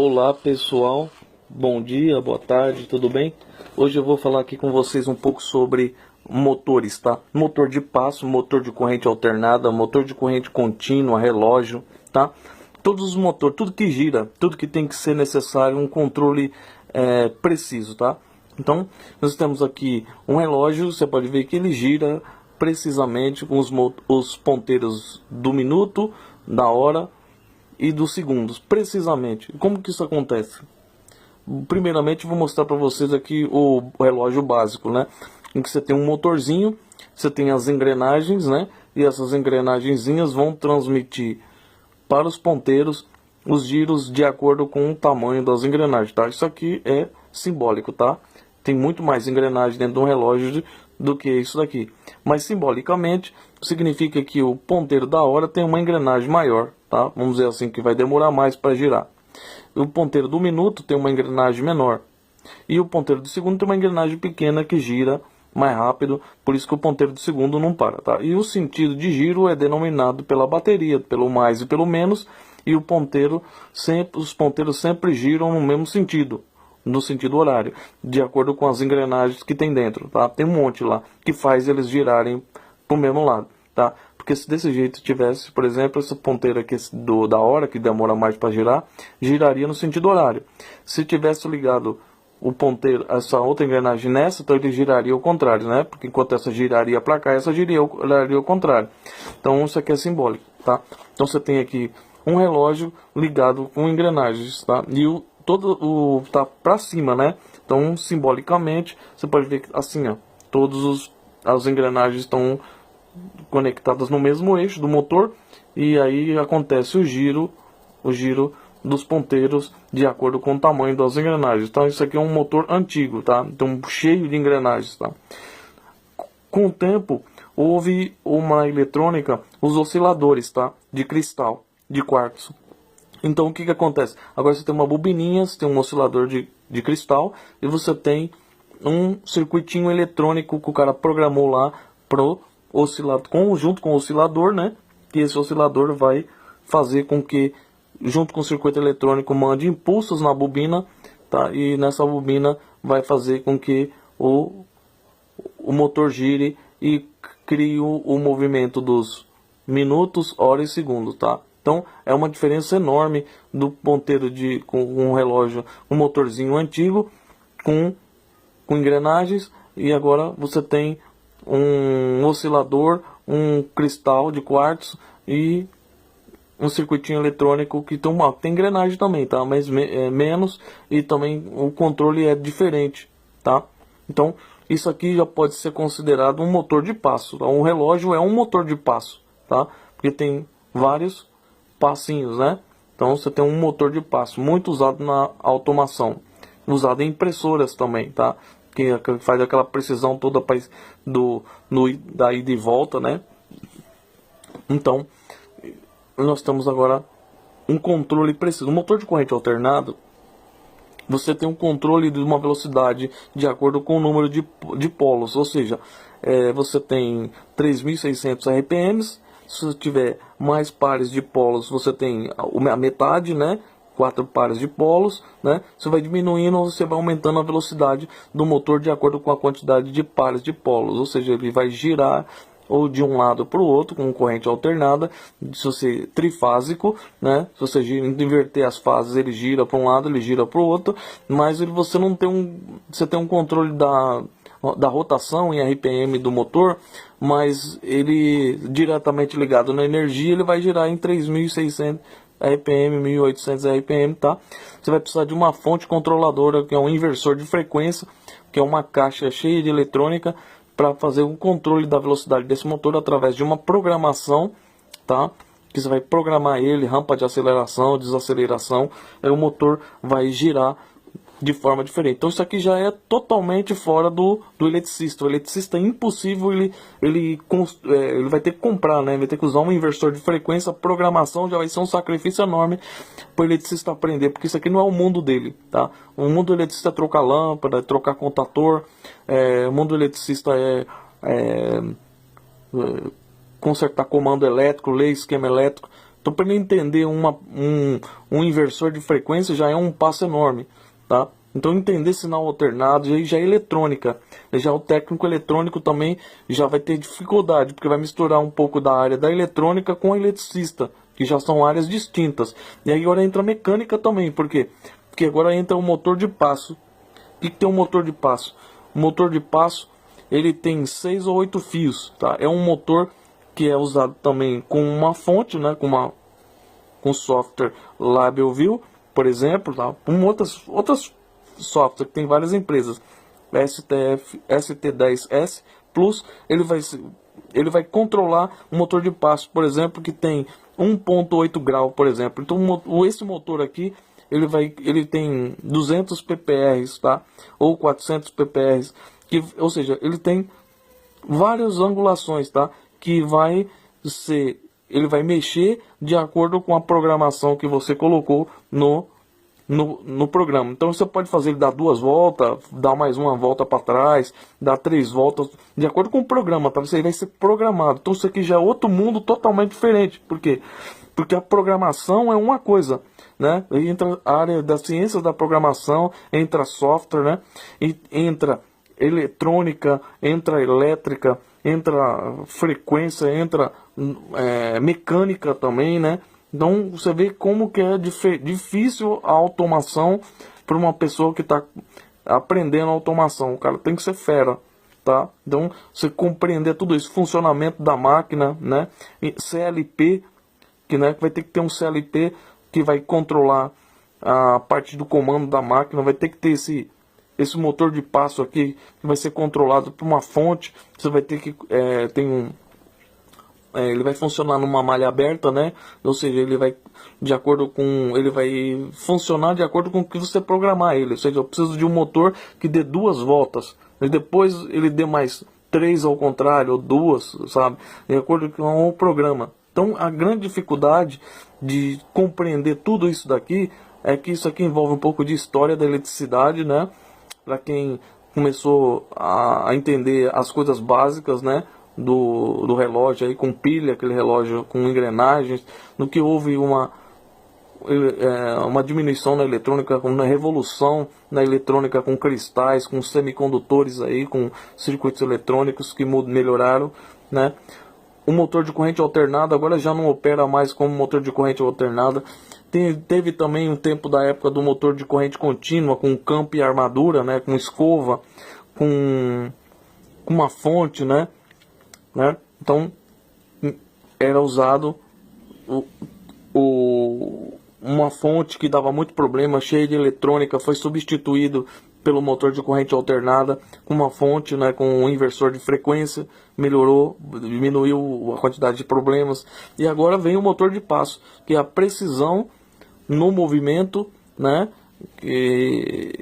Olá pessoal, bom dia, boa tarde, tudo bem? Hoje eu vou falar aqui com vocês um pouco sobre motores, tá? Motor de passo, motor de corrente alternada, motor de corrente contínua, relógio, tá? Todos os motores, tudo que gira, tudo que tem que ser necessário, um controle preciso, tá? Então, nós temos aqui um relógio, você pode ver que ele gira precisamente com os ponteiros do minuto, da hora e dos segundos, precisamente. Como que isso acontece? Primeiramente vou mostrar para vocês aqui o relógio básico, né? Em que você tem um motorzinho, você tem as engrenagens, né? E essas engrenagenzinhas vão transmitir para os ponteiros os giros de acordo com o tamanho das engrenagens, tá? Isso aqui é simbólico, tá? Tem muito mais engrenagem dentro de um relógio do que isso daqui. Mas simbolicamente significa que o ponteiro da hora tem uma engrenagem maior, tá? Vamos dizer assim, que vai demorar mais para girar. O ponteiro do minuto tem uma engrenagem menor. E o ponteiro do segundo tem uma engrenagem pequena que gira mais rápido, por isso que o ponteiro do segundo não para, tá? E o sentido de giro é denominado pela bateria, pelo mais e pelo menos, e os ponteiros sempre giram no mesmo sentido, no sentido horário, de acordo com as engrenagens que tem dentro, tá? Tem um monte lá que faz eles girarem para o mesmo lado, tá? Porque se desse jeito tivesse, por exemplo, esse ponteiro aqui da hora, que demora mais para girar, giraria no sentido horário. Se tivesse ligado o ponteiro, essa outra engrenagem nessa, então ele giraria ao contrário, né? Porque enquanto essa giraria para cá, essa giraria ao contrário. Então isso aqui é simbólico, tá? Então você tem aqui um relógio ligado com engrenagens, tá? E tá para cima, né? Então simbolicamente você pode ver que assim, ó, as engrenagens estão conectadas no mesmo eixo do motor, e aí acontece o giro dos ponteiros de acordo com o tamanho das engrenagens. Então isso aqui é um motor antigo, tá? Então cheio de engrenagens, tá? Com o tempo houve uma eletrônica, os osciladores, tá? De cristal, de quartzo. Então o que acontece? Agora você tem uma bobininha, você tem um oscilador de cristal, e você tem um circuitinho eletrônico que o cara programou lá pro oscilador, junto com o oscilador, né? E esse oscilador vai fazer com que, junto com o circuito eletrônico, mande impulsos na bobina, tá? E nessa bobina vai fazer com que o motor gire e crie o movimento dos minutos, horas e segundos, tá? Então é uma diferença enorme do ponteiro com um relógio, um motorzinho antigo com engrenagens, e agora você tem um oscilador, um cristal de quartzo e um circuitinho eletrônico que tem engrenagem também, tá? Mas menos, e também o controle é diferente, tá? Então isso aqui já pode ser considerado um motor de passo, tá? Um relógio é um motor de passo, tá? Porque tem vários passinhos, né? Então você tem um motor de passo muito usado na automação, usado em impressoras também, tá? Que faz aquela precisão toda da ida e volta, né? Então nós temos agora um controle preciso. No motor de corrente alternada, você tem um controle de uma velocidade de acordo com o número de polos, ou seja, você tem 3.600 RPMs. Se você tiver mais pares de polos, você tem a metade, né? 4 pares de polos, né? Você vai diminuindo, você vai aumentando a velocidade do motor de acordo com a quantidade de pares de polos, ou seja, ele vai girar ou de um lado para o outro com corrente alternada. Se você trifásico, né? Se você inverter as fases, ele gira para um lado, ele gira para o outro, mas você não tem você tem um controle da rotação em RPM do motor, mas ele diretamente ligado na energia, ele vai girar em 3.600 RPM, 1.800 RPM, tá? Você vai precisar de uma fonte controladora, que é um inversor de frequência, que é uma caixa cheia de eletrônica, para fazer o controle da velocidade desse motor através de uma programação, tá? Que você vai programar ele, rampa de aceleração, desaceleração, aí o motor vai girar de forma diferente. Então isso aqui já é totalmente fora do eletricista. O eletricista é impossível, ele vai ter que comprar, né? Vai ter que usar um inversor de frequência. A programação já vai ser um sacrifício enorme para o eletricista aprender, porque isso aqui não é o mundo dele, tá? O mundo do eletricista é trocar lâmpada, é trocar contator, o mundo do eletricista é consertar comando elétrico, ler esquema elétrico. Então, para ele entender um inversor de frequência já é um passo enorme, tá? Então, entender sinal alternado aí já é eletrônica. Já o técnico eletrônico também já vai ter dificuldade, porque vai misturar um pouco da área da eletrônica com a eletricista, que já são áreas distintas. E aí agora entra a mecânica também, por quê? Porque agora entra o motor de passo. O que tem um motor de passo? O motor de passo, ele tem 6 ou 8 fios, tá? É um motor que é usado também com uma fonte, né? Com software LabelView, por exemplo, tá? Com outras software que tem várias empresas. ST10S Plus, ele vai controlar um motor de passo, por exemplo, que tem 1.8 grau, por exemplo. Então esse motor aqui, ele tem 200 ppr, tá? Ou 400 ppr, ou seja, ele tem várias angulações, tá? Que ele vai mexer de acordo com a programação que você colocou no programa. Então você pode fazer ele dar 2 voltas, dar mais uma volta para trás, dar 3 voltas, de acordo com o programa, tá? Você vai ser programado. Então isso aqui já é outro mundo totalmente diferente. Por quê? Porque a programação é uma coisa, né? Entra a área da ciência da programação, entra software, né? E entra eletrônica, entra elétrica, entra frequência, entra mecânica também, né? Então você vê como que é difícil a automação para uma pessoa que está aprendendo automação. O cara tem que ser fera, tá? Então você compreender tudo isso, funcionamento da máquina, né? E CLP, que vai ter que ter um CLP que vai controlar a parte do comando da máquina, vai ter que ter esse motor de passo aqui que vai ser controlado por uma fonte. Você vai ter que ele vai funcionar numa malha aberta, né? Ou seja, ele vai funcionar de acordo com o que você programar ele. Ou seja, eu preciso de um motor que dê 2 voltas, e depois ele dê mais 3 ao contrário, ou 2, sabe? De acordo com o programa. Então, a grande dificuldade de compreender tudo isso daqui é que isso aqui envolve um pouco de história da eletricidade, né? Para quem começou a entender as coisas básicas, né? Do relógio aí com pilha, aquele relógio com engrenagens, no que houve uma diminuição na eletrônica, uma revolução na eletrônica com cristais, com semicondutores aí, com circuitos eletrônicos que melhoraram, né? O motor de corrente alternada agora já não opera mais como motor de corrente alternada. Teve também um tempo da época do motor de corrente contínua, com campo e armadura, né? Com escova, com uma fonte, né? Então era usado uma fonte que dava muito problema, cheia de eletrônica, foi substituído pelo motor de corrente alternada com uma fonte, né, com um inversor de frequência, melhorou, diminuiu a quantidade de problemas. E agora vem o motor de passo, que é a precisão no movimento, né, e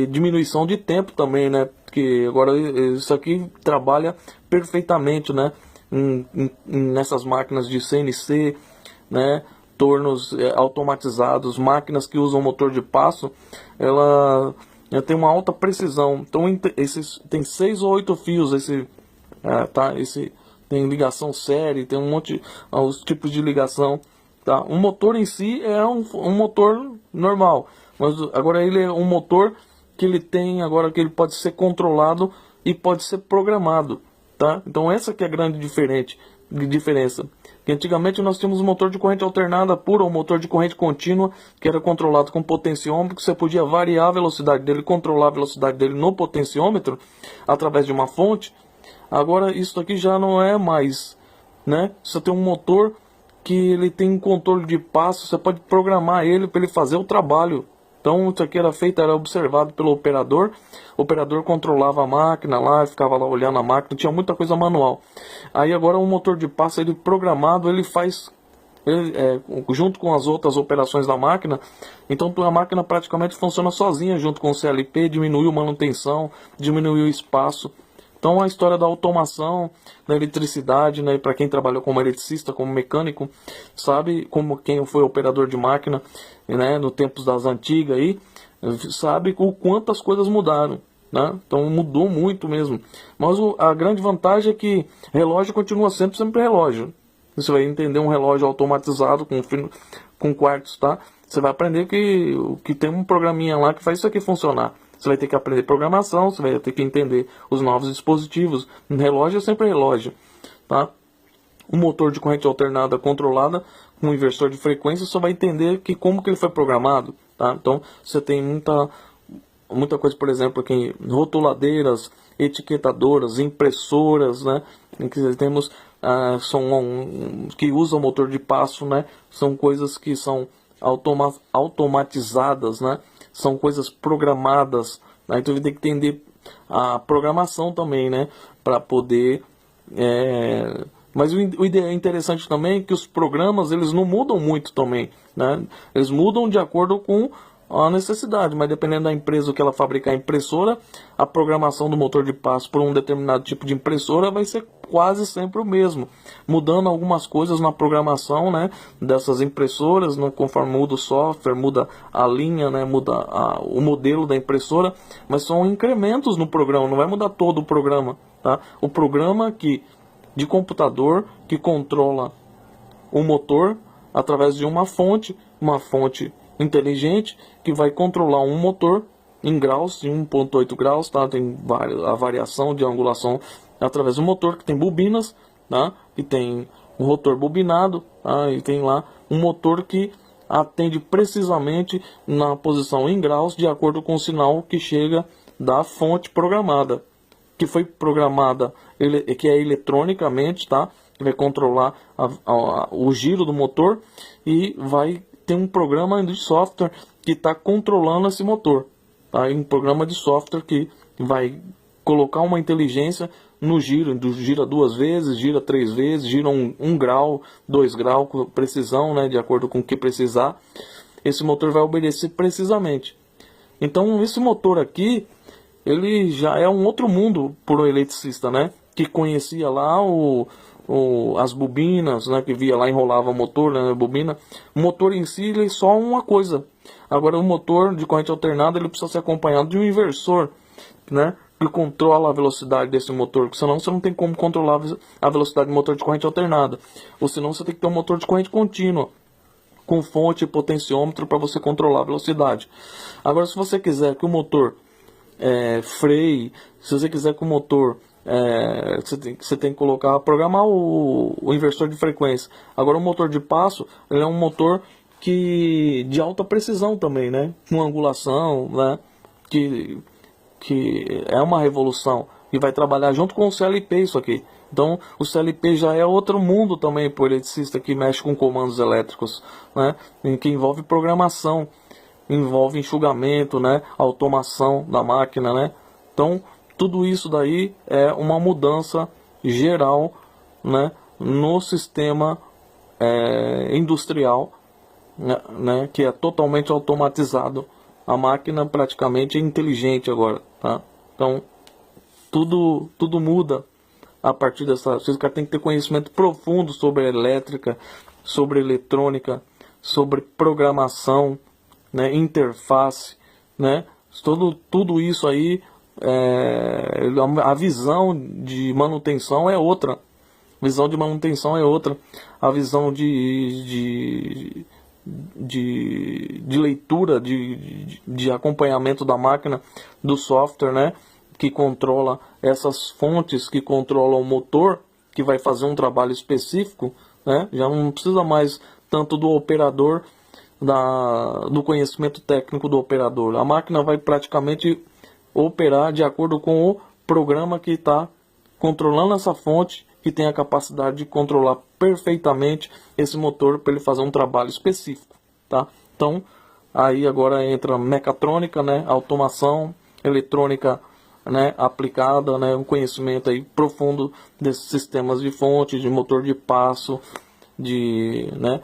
diminuição de tempo também, né? Porque agora isso aqui trabalha perfeitamente, né? Nessas máquinas de CNC, né? Tornos automatizados, máquinas que usam motor de passo, ela tem uma alta precisão. Então tem 6 ou 8 fios tem ligação série, tem um monte os tipos de ligação, tá? O motor em si é um motor normal. Mas agora ele é um motor que ele tem, agora que ele pode ser controlado e pode ser programado, tá? Então essa que é a grande diferença. Que antigamente nós tínhamos um motor de corrente alternada pura, ou motor de corrente contínua, que era controlado com potenciômetro, que você podia variar a velocidade dele, controlar a velocidade dele no potenciômetro, através de uma fonte. Agora isso aqui já não é mais, né? Você tem um motor que ele tem um controle de passo, você pode programar ele para ele fazer o trabalho. Então isso aqui era observado pelo operador. O operador controlava a máquina lá, ficava lá olhando a máquina, tinha muita coisa manual. Aí agora o motor de passo, ele programado, ele faz junto com as outras operações da máquina. Então a máquina praticamente funciona sozinha junto com o CLP, diminuiu a manutenção, diminuiu o espaço. Então a história da automação, da eletricidade, né, para quem trabalhou como eletricista, como mecânico, sabe, como quem foi operador de máquina, né, no tempos das antigas aí, sabe o quanto as coisas mudaram, né? Então mudou muito mesmo. Mas a grande vantagem é que relógio continua sempre relógio. Você vai entender um relógio automatizado com quartos, tá? Você vai aprender que tem um programinha lá que faz isso aqui funcionar. Você vai ter que aprender programação, você vai ter que entender os novos dispositivos. Um relógio é sempre relógio, tá? Um motor de corrente alternada controlada com um inversor de frequência, você vai entender como que ele foi programado, tá? Então, você tem muita coisa, por exemplo, aqui, rotuladeiras, etiquetadoras, impressoras, né? Em que temos que usam motor de passo, né? São coisas que são automatizadas, né? São coisas programadas, né? Então, tem que entender a programação também, né? Para poder mas o interessante também é que os programas eles não mudam muito também, né? Eles mudam de acordo com a necessidade, mas dependendo da empresa que ela fabricar a impressora, a programação do motor de passo por um determinado tipo de impressora vai ser quase sempre o mesmo, mudando algumas coisas na programação, né, dessas impressoras, né, conforme muda o software, muda a linha, né, muda o modelo da impressora, mas são incrementos no programa, não vai mudar todo o programa, tá? O programa de computador que controla o motor através de uma fonte inteligente que vai controlar um motor em graus, em 1,8 graus, tá? Tem a variação de angulação através do motor, que tem bobinas, tá? E tem um rotor bobinado, tá? E tem lá um motor que atende precisamente na posição em graus de acordo com o sinal que chega da fonte programada, que foi programada, que é eletronicamente, tá? Que vai controlar o giro do motor e vai ter um programa de software que está controlando esse motor, tá? Um programa de software que vai colocar uma inteligência no giro, gira 2 vezes, gira 3 vezes, gira 1 grau, 2 graus, com precisão, né? De acordo com o que precisar. Esse motor vai obedecer precisamente. Então esse motor aqui, ele já é um outro mundo para o eletricista, né? Que conhecia lá as bobinas, né? Que via lá, enrolava o motor, né? A bobina. O motor em si, ele é só uma coisa. Agora o motor de corrente alternada, ele precisa ser acompanhado de um inversor, né? Que controla a velocidade desse motor, porque senão você não tem como controlar a velocidade do motor de corrente alternada. Ou senão você tem que ter um motor de corrente contínua, com fonte e potenciômetro para você controlar a velocidade. Agora, se você quiser que o motor freie, se você quiser que o motor você tem que programar o inversor de frequência. Agora o motor de passo, ele é um motor de alta precisão também, né? Com angulação, né? Que é uma revolução e vai trabalhar junto com o CLP isso aqui. Então o CLP já é outro mundo também para o eletricista que mexe com comandos elétricos, né? Em que envolve programação, envolve enxugamento, né? Automação da máquina, né? Então tudo isso daí é uma mudança geral, né? No sistema industrial, né? Que é totalmente automatizado. A máquina praticamente é inteligente agora, tá? Então tudo muda a partir dessa. Vocês têm que ter conhecimento profundo sobre elétrica, sobre eletrônica, sobre programação, né? Interface, né? Tudo isso aí, a visão de manutenção é outra. A visão de manutenção é outra. A visão de leitura, de acompanhamento da máquina, do software, né? Que controla essas fontes, que controlam o motor, que vai fazer um trabalho específico, né? Já não precisa mais tanto do operador, do conhecimento técnico do operador. A máquina vai praticamente operar de acordo com o programa que está controlando essa fonte, que tem a capacidade de controlar perfeitamente esse motor para ele fazer um trabalho específico, tá? Então, aí agora entra mecatrônica, né? Automação, eletrônica, né? Aplicada, né? Um conhecimento aí profundo desses sistemas de fonte, de motor de passo, né?